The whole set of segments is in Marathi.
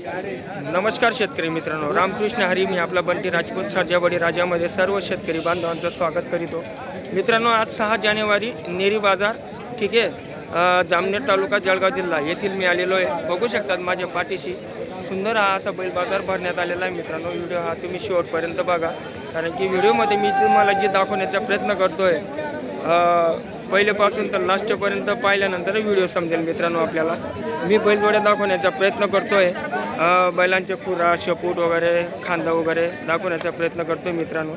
नमस्कार शेतकरी मित्रांनो, रामकृष्ण हरी. मी आपला बंटी राजपूत सर्जाबडी राजामध्ये सर्व शेतकरी बांधवांचं स्वागत करीतो. मित्रांनो, आज 6 जानेवारी नेरी बाजार, ठीक आहे, जामनेर तालुका जळगाव जिल्हा येथील मी आलेलो आहे. बघू शकतात माझ्या पाठीशी सुंदर हा असा बैल बाजार भरण्यात आलेला आहे. मित्रांनो, व्हिडिओ हा तुम्ही शेवटपर्यंत बघा, कारण की व्हिडिओमध्ये मी तुम्हाला जे दाखवण्याचा प्रयत्न करतोय पहिलेपासून तर लास्टपर्यंत पाहिल्यानंतर व्हिडिओ समजेल. मित्रांनो, आपल्याला मी बैलजोड्या दाखवण्याचा प्रयत्न करतोय, बैलांचे खुरा, शेपूट वगैरे, खांदा वगैरे दाखवण्याचा प्रयत्न करतोय. मित्रांनो,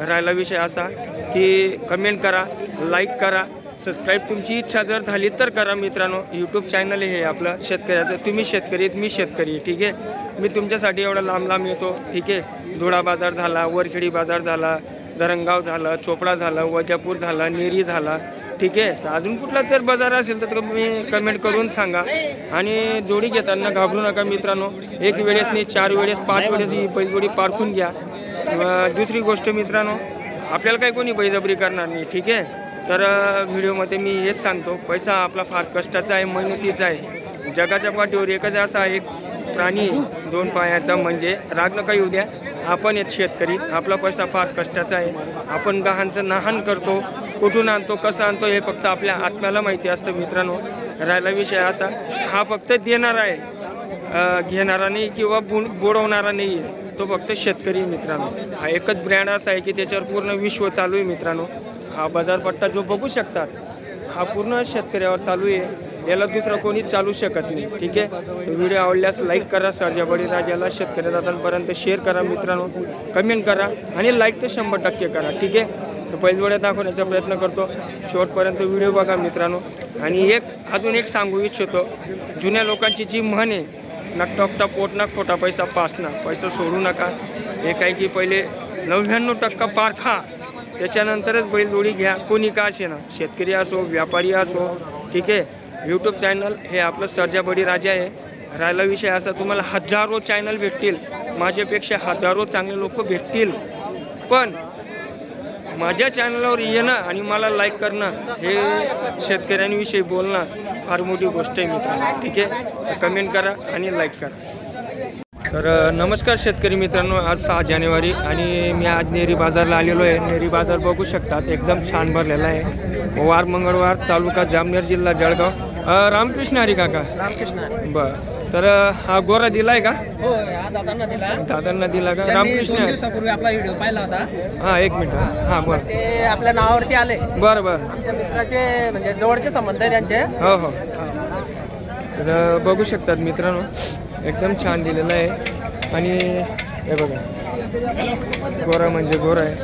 राहिला विषय असा की कमेंट करा, लाईक करा, सबस्क्राईब तुमची इच्छा जर झाली तर करा. मित्रांनो, यूट्यूब चॅनल हे आपलं शेतकऱ्याचं. तुम्ही शेतकरी आहेत, मी शेतकरी आहे, ठीक आहे. मी तुमच्यासाठी एवढा लांब लांब येतो, ठीक आहे. धुळा बाजार झाला, वरखेडी बाजार झाला, धरणगाव झालं, चोपडा झालं, वजापूर झाला, नेरी झाला, ठीक आहे. तर अजून कुठला जर बाजार असेल तर तुम्ही कमेंट करून सांगा. आणि जोडी घेताना घाबरू नका मित्रांनो. एक वेळेस नाही, 4 वेळेस, 5 वेळेस ही बैलजोडी पारखून घ्या. दुसरी गोष्ट मित्रांनो, आपल्याला काही कोणी बळजबरी करणार नाही, ठीक आहे. तर व्हिडिओमध्ये मी हेच सांगतो, पैसा आपला फार कष्टाचा आहे, मेहनतीचा आहे. जगाच्या पाठीवर एकच असा एक प्राणी 2 पायाचा, म्हणजे राग नका येऊ द्या. आपण एक शेतकरी, आपला पैसा फार कष्टाचा आहे. आपण गहाणचं नाहन करतो, कुठून आणतो, कसं आणतो हे फक्त आपल्या आत्म्याला माहिती असतं. मित्रांनो, राहिला विषय असा, हा फक्त देणारा आहे, घेणारा नाही किंवा बुडवणारा नाही आहे. तो फक्त शेतकरी. मित्रांनो, हा एकच ब्रँड असा आहे की त्याच्यावर पूर्ण विश्व चालू आहे. मित्रांनो, हा बाजारपट्टा जो बघू शकतात हा पूर्ण शेतकऱ्यावर चालू आहे. याला दुसरा कोणी चालू शकत नाही, ठीक आहे. तो व्हिडिओ आवडल्यास लाईक करा, सर्जाबडी राजाला शेतकरी दादांपर्यंत शेअर करा. मित्रांनो, कमेंट करा आणि लाईक तर 100% करा, ठीक आहे. तर बैलजोड्या दाखवण्याचा प्रयत्न करतो, शेवटपर्यंत व्हिडिओ बघा मित्रांनो. आणि अजून एक सांगू इच्छितो, जुन्या लोकांची जी म्हण आहे, नकटोकटा पोटना खोटा पैसा पासना, पैसा सोडू नका. हे काय की पहिले 99% पारखा, त्याच्यानंतरच बैलजोडी घ्या. कोणी का असे ना, शेतकरी असो, व्यापारी असो, ठीक आहे. यूट्यूब चॅनल हे आपलं सर्जाबडी राजा आहे. राहिला विषय असा, तुम्हाला हजारो चॅनल भेटतील, माझ्यापेक्षा हजारो चांगले लोक भेटतील, पण माझ्या चॅनलवर येणं आणि मला लाईक करणं हे शेतकऱ्यांविषयी बोलणं फार मोठी गोष्ट आहे मित्रांनो, ठीक आहे. तर कमेंट करा आणि लाईक करा. तर नमस्कार शेतकरी मित्रांनो, आज 6 जानेवारी आणि मी आज नेरी बाजारला आलेलो आहे. नेरी बाजार बघू शकतात, एकदम छान भरलेला आहे. वार मंगळवार, तालुका जामनेर, जिल्हा जळगाव. रामकृष्ण हरी काका. रामकृष्ण. बरं, तर हा गोरा दिलाय का? हो, दादांना दिला. दादांना दिला का? रामकृष्ण. 2 दिवसापूर्री आपला व्हिडिओ पाहिला होता. हां, 1 मिनिट. हां, बरं. ते आपल्या नावावरती आले. बरं बरं. आमच्या मित्राचे म्हणजे जवळचे संबंध आहे त्यांचे. हो हो. तर बघू शकतात मित्रांनो, एकदम छान दिलेलं आहे. आणि हे बघा, गोरा म्हणजे गोरा आहे.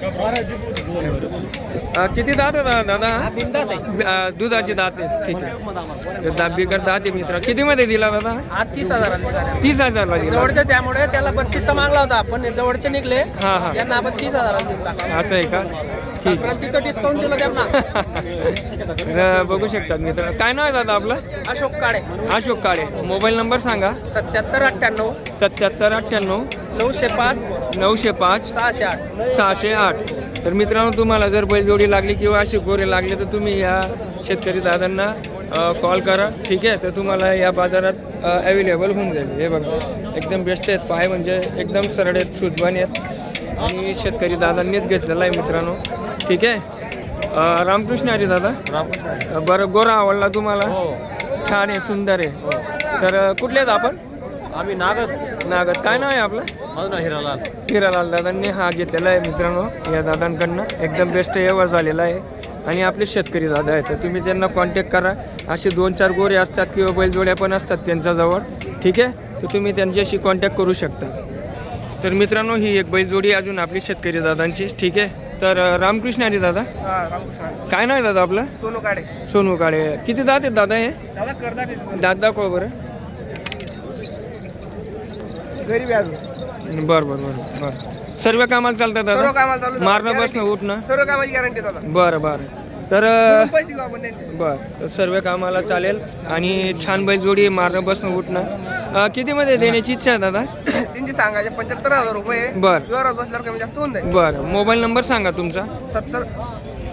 किती दात आहे दादा? बिंदात आहे, दुधाचे दात आहे, ठीक आहे. तर दाबीकर दात आहे मित्र. कितीमध्ये दिला दादा? हा 30,000 निघाला. 30,000ला दिला. जवळचे त्यामुळे त्याला 32चा मागला होता, पण जवळचे निघले. हां हां, त्यांना आपण 30,000 दिला. असं आहे का? ठीक. प्रतिचं डिस्काउंट दिलं त्यांना. तर बघू शकतात मित्र. काय नाव आहे दादा आपलं? अशोक काळे. अशोक काळे. मोबाईल नंबर सांगा. 7798 7798 905 905 608 608. तर मित्रांनो, तुम्हाला जर बैलजोडी लागली किंवा असे गोरे लागले तर तुम्ही या शेतकरी दादांना कॉल करा, ठीक आहे. तर तुम्हाला या बाजारात अवेलेबल होऊन जाईल. हे बघा, एकदम बेस्ट आहेत. पाय म्हणजे एकदम सरळ आहेत, शुद्धवान आहेत आणि शेतकरी दादांनीच घेतलेला आहे मित्रांनो, ठीक आहे. रामकृष्ण हरी दादा. बरं, गोरा आवडला तुम्हाला? छान आहे, सुंदर आहे. तर कुठले आहेत आपण? आम्ही नागत. काय नाव आहे आपलं? माझं नाव हिरालाल. हिरालाल दादांनी हा घेतलेला आहे मित्रांनो या दादांकडनं. एकदम बेस्ट व्यवहार झालेला आहे आणि आपले शेतकरी दादा आहेत. तर तुम्ही त्यांना कॉन्टॅक्ट करा. असे 2-4 गोरे असतात किंवा बैलजोड्या पण असतात त्यांच्याजवळ, ठीक आहे. तर तुम्ही त्यांच्याशी कॉन्टॅक्ट करू शकता. तर मित्रांनो, ही एक बैलजोडी अजून आपली शेतकरी दादांची, ठीक आहे. तर रामकृष्ण हरी दादा. काय नाव आहे दादा आपलं? सोनू काळे. सोनू काळे. किती दात आहेत दादा हे? दादा करतात दात दाखवा बरं. गरीब आहे अजून. बरं बरं बरं बरं. सर्व कामाला चालतात सर्व दादा? कामाला चालू. मारणं बसणं उठणं? सर्व कामाची गॅरंटी दादा. बरं बरं. तर पैसे घेऊ आपण त्यांचे. बरं, तर सर्व कामाला चालेल आणि छान बैलजोडी, मारणं बसणं उठणं. कितीमध्ये देण्याची इच्छा आहे दादा? त्यांची सांगायचे 75,000 रुपये. बरं व्यवहारात बसल्यावर कमी जास्त होऊन जाईल. बरं. मोबाईल नंबर सांगा तुमचा. 70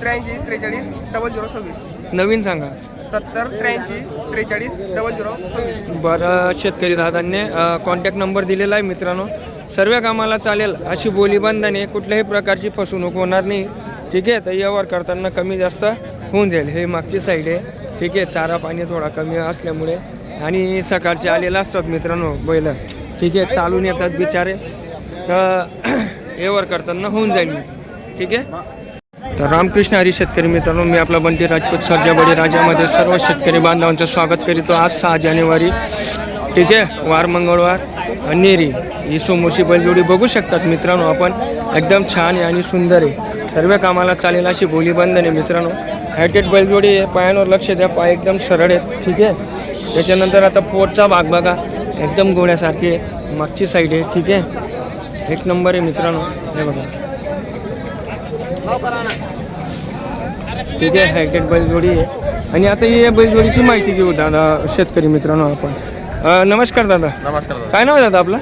83 43 0026. नवीन सांगा. 70 83 43 0026. बरं, शेतकरी दादांनी कॉन्टॅक्ट नंबर दिलेला आहे मित्रांनो. सर्व कामाला चालेल अशी बोलीबंधने, कुठल्याही प्रकारची फसवणूक होणार नाही. ठीक आहे, तर व्यवहार करताना कमी जास्त होऊन जाईल. हे मागची साईड आहे. ठीक आहे, चारा पाणी थोडा कमी असल्यामुळे आणि सकाळचे आलेला असतात मित्रांनो बैल. ठीक आहे, चालून येतात बिचारे, तर व्यवहार करताना होऊन जाईल. ठीक आहे, तर रामकृष्ण हरी शेतकरी मित्रांनो, मी आपला बंटी राजपूत सर्जा बळी राजामध्ये सर्व शेतकरी बांधवांचं स्वागत करीतो. आज 6 जानेवारी. ठीक आहे, वार मंगळवार. नेरी ही समोरची बैलजोडी बघू शकतात मित्रांनो आपण. एकदम छान आहे आणि सुंदर आहे. सर्व कामाला चालेल अशी बोलीबंधन आहे मित्रांनो. हायटेड बैलजोडी आहे. पायांवर लक्ष द्या, पाय एकदम सरळ आहेत. ठीक आहे, त्याच्यानंतर आता पोटचा भाग बघा, एकदम गोळ्यासारखी आहे. मागची साईड आहे. ठीक आहे, एक नंबर आहे मित्रांनो. हे बघा, ठीक आहे, हायटेड बैलजोडी आहे. आणि आता ही बैलजोडीची माहिती घेऊ दादा शेतकरी मित्रांनो आपण. नमस्कार दादा. नमस्कार दादा. काय नाव आहे दादा आपला?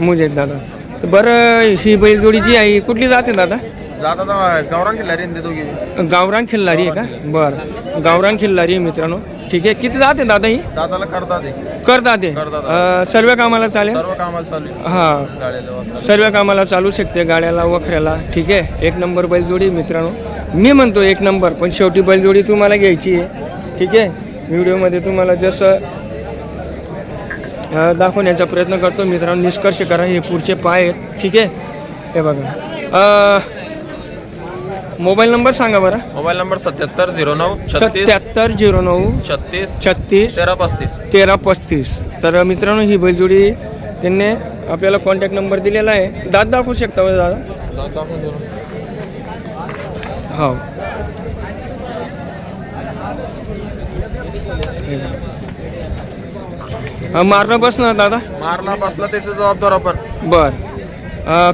मुजाहिद दादा. तर बरं, ही बैलजोडी जी आहे कुठली जाते दादा? जाता गावरान खिल्लारी दोघी. गावरान खिल्लारी आहे का? बरं, गावरान खिल्लारी आहे मित्रांनो. ठीक आहे, किती जाते दादा ही? दादाला करतात करदाते. सर्व कामाला चालेल? सर्व कामाला चालू आहे. हां, गाड्याला सर्व कामाला चालू शकते, गाड्याला वखऱ्याला. ठीक आहे, एक नंबर बैलजोडी मित्रांनो. मी म्हणतो एक नंबर, पण शेवटी बैलजोडी तुम्हाला घ्यायची आहे. ठीक आहे, व्हिडिओमध्ये तुम्हाला जसं दाखवण्याचा प्रयत्न करतो मित्रांनो. निष्कर्ष करा, हे पुढचे पाय आहेत. ठीक आहे, हे बघा. मोबाईल नंबर सांगा बरं. Mobile number 7709 7709 36 36 1335. 1335. तर मित्रांनो, ही बैलजोडी त्यांनी आपल्याला कॉन्टॅक्ट नंबर दिलेला आहे. दात दाखवू शकता बरं दादा? हो, मारणं बस ना दादा. मारला बसला त्याचा जबाबदार आपण. बर,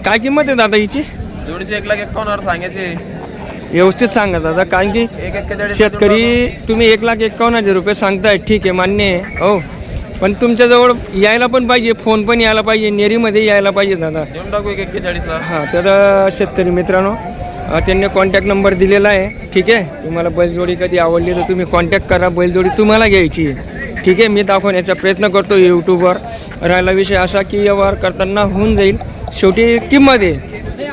काय किंमत आहे दादा हिची? जोडीचे 1,51,000 सांगायचे. व्यवस्थित सांगा दादा, कारण की 1,41 शेतकरी तुम्ही 1,51,000 रुपये सांगताय. ठीक आहे, मान्य आहे. हो, पण तुमच्याजवळ यायला पण पाहिजे, फोन पण यायला पाहिजे, नेरीमध्ये यायला पाहिजे दादा. देऊन टाकू 1,41,000. हां, तर शेतकरी मित्रांनो, त्यांनी कॉन्टॅक्ट नंबर दिलेला आहे. ठीक आहे, तुम्हाला बैलजोडी कधी आवडली तर तुम्ही कॉन्टॅक्ट करा. बैलजोडी तुम्हाला घ्यायची आहे. ठीक आहे, मी दाखवण्याचा प्रयत्न करतो यूट्यूबवर. राहिला विषय असा की व्यवहार करताना होऊन जाईल. शेवटी किंमत आहे,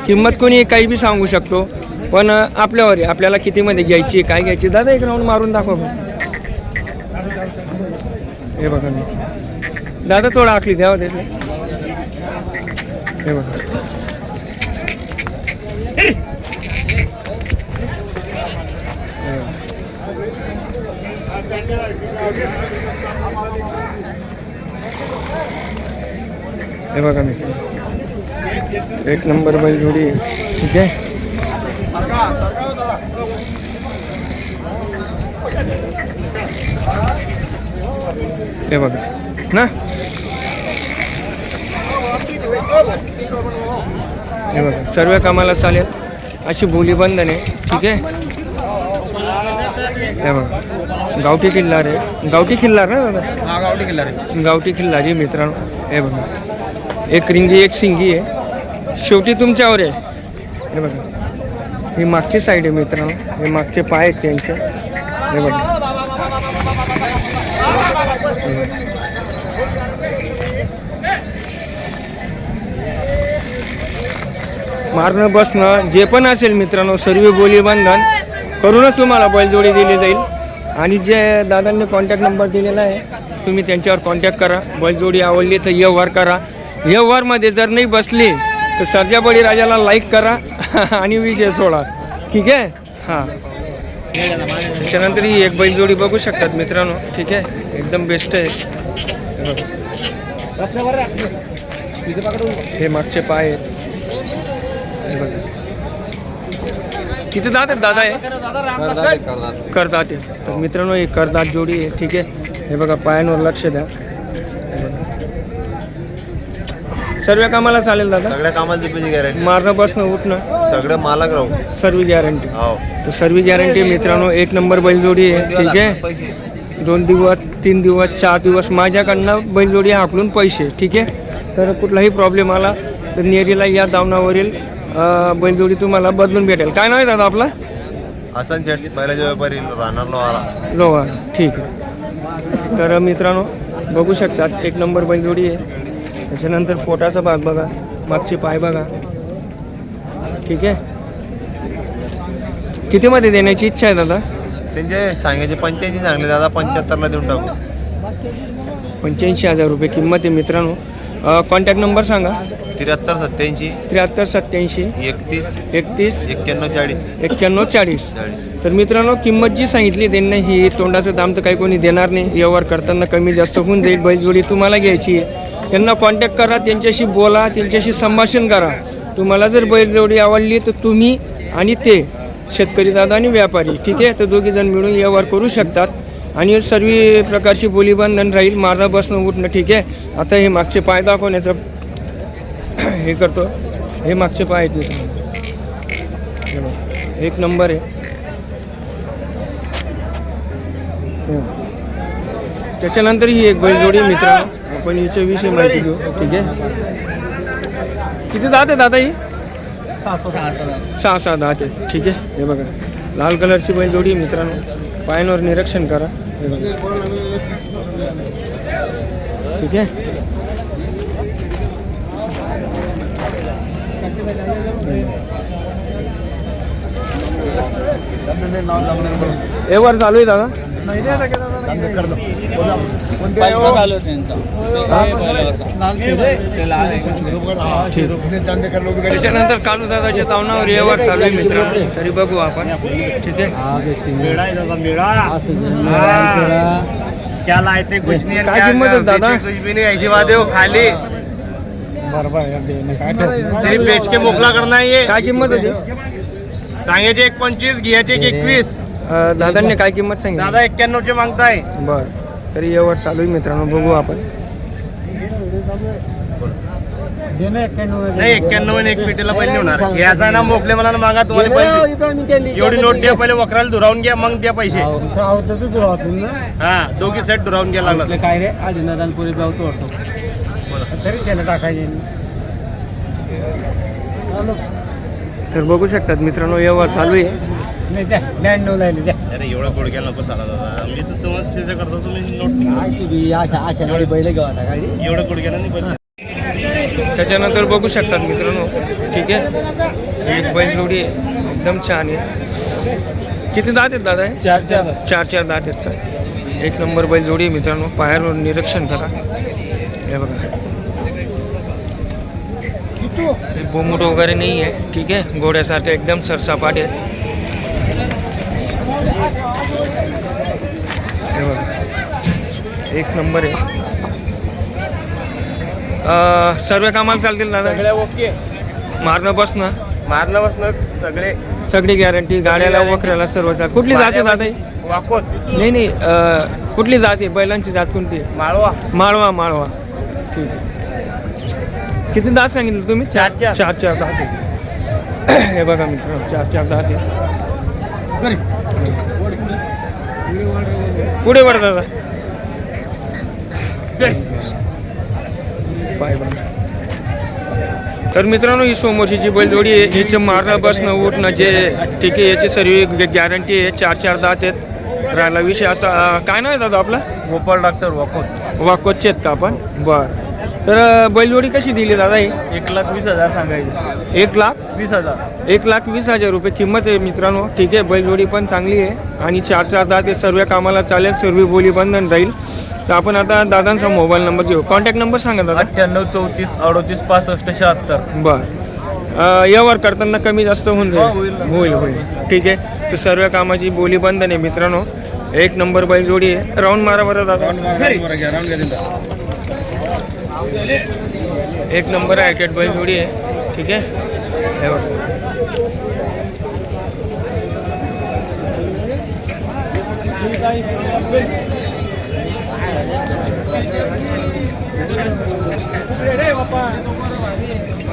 किंमत कोणी काही बी सांगू शकतो, पण आपल्यावर आहे, आपल्याला कितीमध्ये घ्यायची, काय घ्यायची. दादा एक राऊंड मारून दाखवा. हे बघा मी दादा, थोडा आखली द्यावं त्याचे. हे बघा, हे बघा मी एक नंबर बैलजोडी. ठीक आहे, हे बघा ना. हे बघा, सर्व कामाला चालेल अशी बोलीबंधन आहे. ठीक आहे, हे बघा, गावठी किल्लार आहे. गावठी किल्लार ना दादा? हा, गावठी खिल्लारी. गावठी खिल्लारी मित्रांनो. हे बघा, एक रिंगी एक सिंगी आहे. शेवटी तुमच्यावर आहे. हे बघा, ही मागची साईड आहे मित्रांनो. हे मागचे पाय आहेत त्यांचे. हे बघा, मारणं बसणं जे पण असेल मित्रांनो, सर्व बोली बंधन करूनच तुम्हाला बैलजोडी दिली जाईल. आणि जे दादांनी कॉन्टॅक्ट नंबर दिलेला आहे, तुम्ही त्यांच्यावर कॉन्टॅक्ट करा. बैलजोडी आवडली तर व्यवहार करा. व्यवहारमध्ये जर नाही बसली तर सर्जा बळी राजाला लाईक करा आणि विजय सोडा. ठीक आहे, हां. त्याच्यानंतर ही एक बैलजोडी बघू शकतात मित्रांनो. ठीक आहे, एकदम बेस्ट आहे. हे मागचे पाय आहेत. हे बघा, किती दात आहेत दादा? आहे करदात आहे. तर मित्रांनो, ही करदात जोडी आहे. ठीक आहे, हे बघा, पायांवर लक्ष द्या. सर्व कामाला चालेल दादा? सगळ्या कामाला जिपेची गॅरंटी. मारणं बसणं उठणं सगळं मालक राहू. सर्व गॅरंटी. हो, तर सर्व गॅरंटी मित्रांनो. एक नंबर बैलजोडी आहे. ठीक आहे, 2 दिवस 3 दिवस 4 दिवस माझ्याकडनं बैलजोडी हाकलून पैसे. ठीक आहे, तर कुठलाही प्रॉब्लेम आला तर नेरीला या दावणावरील बैलजोडी तुम्हाला बदलून भेटेल. काय नाव आहे दादा आपला? हसन शेठ बैलाचे व्यापारी राहणार लोहारा. लोहार, ठीक आहे. तर मित्रांनो बघू शकतात एक नंबर बैलजोडी आहे. त्याच्यानंतर पोटाचा भाग बघा, मागचे पाय बघा. ठीक आहे. कितीमध्ये देण्याची इच्छा आहे दादा? त्यांचे सांगायचे 85 सांगले दादा, 75ला देऊन टाकू. 85,000 रुपये किंमत आहे मित्रांनो. कॉन्टॅक्ट नंबर सांगा. 73 87 73 87 31 31 91 40 91 40. 40. तर मित्रांनो किंमत जी सांगितली त्यांना ही तोंडाचं दाम तर काही कोणी देणार नाही. व्यवहार करताना कमी जास्त होऊन जाईल. बैलजोडी तुम्हाला घ्यायची आहे, त्यांना कॉन्टॅक्ट करा, त्यांच्याशी बोला, त्यांच्याशी संभाषण करा. तुम्हाला जर बैलजोडी आवडली तर तुम्ही आणि ते शेतकरी दादा आणि व्यापारी, ठीक आहे, तर दोघी जण मिळून व्यवहार करू शकतात. आणि सर्व प्रकारची बोलीबंधन राहील, मारणं बसणं उठणं. ठीक आहे. आता हे मागचे पाय दाखवण्याचं हे करतो. हे मागचे पाय आहेत मित्रांनो, एक नंबर आहे. त्याच्यानंतर ही एक बैलजोडी मित्रांनो, आपण हिच्याविषयी माहिती घेऊ. ठीक आहे. किती दात आहे दादा ही? 6 दात आहेत. ठीक आहे. हे बघा लाल कलरची बैलजोडी मित्रांनो, पायांवर निरीक्षण करा. हे बघा. ठीक आहे. व्यवहार चालू आहे दादा? त्याच्यानंतर कालू दादाच्या तावनावर व्यवहार चालू आहे मित्रांनो, तरी बघू आपण. ठीक आहे. काय किंमत आहे दादा? खाली सिर्फ बेच के मोकला करना है ये. काय किंमत होती? सांगायचे 1.25, घ्यायचे 21. दादांनी काय किंमत सांगितली? दादा 91 चे मागताय. बरं, तरी व्यवहार चालू आहे मित्रांनो, बघू आपण. नाही 91 आणि 1 पेटीला पहिले होणार. घ्यायचा ना मोकले मला मागा, तुम्हाला पैसे एवढी नोट द्या, पहिले वखराला धुरावून घ्या, मग द्या पैसे. हा, दोघी सेट धुरावून घ्या लागला. काय रे आदिनादानपुरी ब्लावतो तरी त्याला टाकायचे. तर बघू शकतात मित्रांनो, व्यवहार चालू आहे. अरे एवढा गोड घ्यायला नको साला दादा, मी तर तुम्हाला शेजा करतो, तुम्ही नोट आशा बैल घेऊ आता गाडी. एवढं गोड घ्यायला नाही पाहिजे. त्याच्यानंतर बघू शकतात मित्रांनो. ठीक आहे. एक बैलजोडी आहे, एकदम छान आहे. किती दात आहेत दादा? 4 दात आहेत का? एक नंबर बैलजोडी आहे मित्रांनो, पायावर निरीक्षण करा. हे बघा, बोमुट वगैरे नाही आहे. ठीक आहे. घोड्यासारखं एकदम सरसापाट आहे. हे बघा, एक नंबर आहे. सर्व कामाला चालतील दादा? सगळ्या ओके. मारणं बसणं सगळे सगळी गॅरंटी, गाड्याला वखऱ्याला सर्व चाल. कुठली जाते दादा ही? वाकोत. नाही कुठली जात आहे? बैलांची जात कोणती? माळवा. माळवा. ठीक आहे. किती दात सांगितलं तुम्ही? 4 दात आहे. हे बघा मित्रांनो, 4 दात आहे. पुढे वर दादा. पाय बघा. तर मित्रांनो, ही समोरची जी बैलजोडी आहे, हिचं मारणं बसणं उठणं जे ठीक आहे, याची सर्व गॅरंटी आहे. 4 दात आहेत. राहिला विषय असा, काय नाव आहे दादा आपला? गोपाळ डॉक्टर वाकोतचे आहेत का आपण? बरं. तर बैलजोडी कशी दिली दादा ही? 1,20,000 सांगायचे. 1,20,000. 1,20,000 रुपये किंमत आहे मित्रांनो. ठीक आहे. बैलजोडी पण चांगली आहे आणि 4 दात आहे. सर्व कामाला चालेल, सर्व बोली बंधन राहील. तर आपण आता दादांचा मोबाईल नंबर घेऊ. कॉन्टॅक्ट नंबर सांगा दादा. 98 34 38 65 76. बरं. व्यवहार करताना कमी जास्त होऊन जाईल? होईल. ठीक आहे. तर सर्व कामाची बोली बंधन आहे मित्रांनो. एक नंबर बैलजोडी आहे. राऊंड मारा बरं दादा. एक नंबर ॲटेड बैलजोडी आहे. ठीक आहे. हे बघा,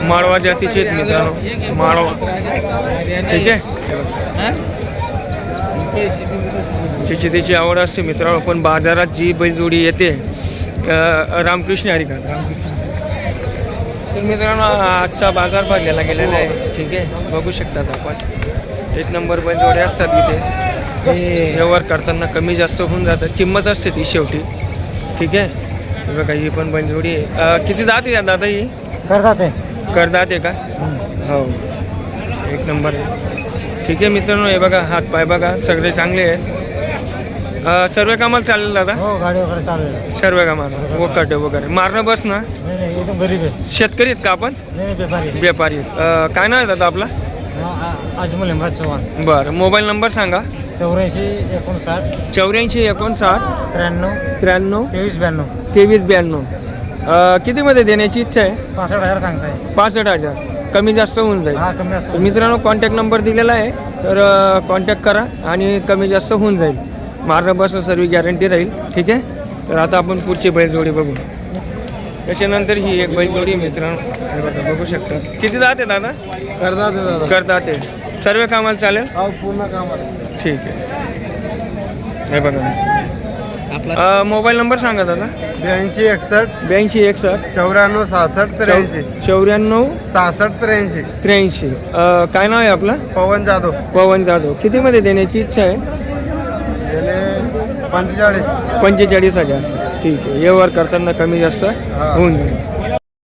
माळवा जातीचे आहेत मित्रांनो, माळवा. ठीक आहे. ज्याची त्याची आवड असते मित्रांनो. पण बाजारात जी बैलजोडी येते, रामकृष्ण हरी का. तर मित्रांनो, आजचा बाजार भरलेला गेलेला आहे. ठीक आहे. बघू शकतात आपण. एक नंबर बैलजोड्या असतात इथे. हे व्यवहार करताना कमी जास्त होऊन जातं, किंमत असते ती शेवटी. ठीक आहे. हे बघा ही पण बैलजोडी आहे. किती दात आहे दादा ही? करतात ते. करदात आहे का? हो, एक नंबर आहे. ठीक आहे मित्रांनो, हे बघा हात पाय बघा सगळे चांगले आहेत. सर्व कामाला चालेल दादा? हो, गाडी वगैरे चालू आहे. सर्व कामाला वकाटे वगैरे मारणं बस ना. नाही नाही, एकदम गरीब आहे. शेतकरी आहेत का आपण? नाही व्यापारी. व्यापारी आहेत. काय नाव आहे दादा आपला? अजमल हेमराज चव्हाण. बरं, मोबाईल नंबर सांगा. 84 59 84 59 93 93 23 92. 23 92. कितीमध्ये देण्याची इच्छा आहे? 65,000 सांगताय. 65,000. कमी जास्त होऊन जाईल. हा, कमी तर असतो. मित्रांनो कॉन्टॅक्ट नंबर दिलेला आहे, तर कॉन्टॅक्ट करा आणि कमी जास्त होऊन जाईल. मारणं बस सर्व गॅरंटी राहील. ठीक आहे. तर आता आपण पुढची बैलजोडी बघू. त्याच्यानंतर ही एक बैलजोडी मित्रांनो हे बघा, बघू शकता. किती जात आहे दादा? करतात दादा. करतात ते सर्व कामाला चालेल. पूर्ण कामाला. ठीक आहे. हे बघा मोबाईल नंबर सांगा दादा. 82 61 82 61 94 66 83 94 66 83. 83. काय नाव आहे आपलं? पवन जाधव. पवन जाधव. कितीमध्ये देण्याची इच्छा आहे? गेले 45. 45,000. ठीक आहे. व्यवहार करताना कमी जास्त होऊन जाईल.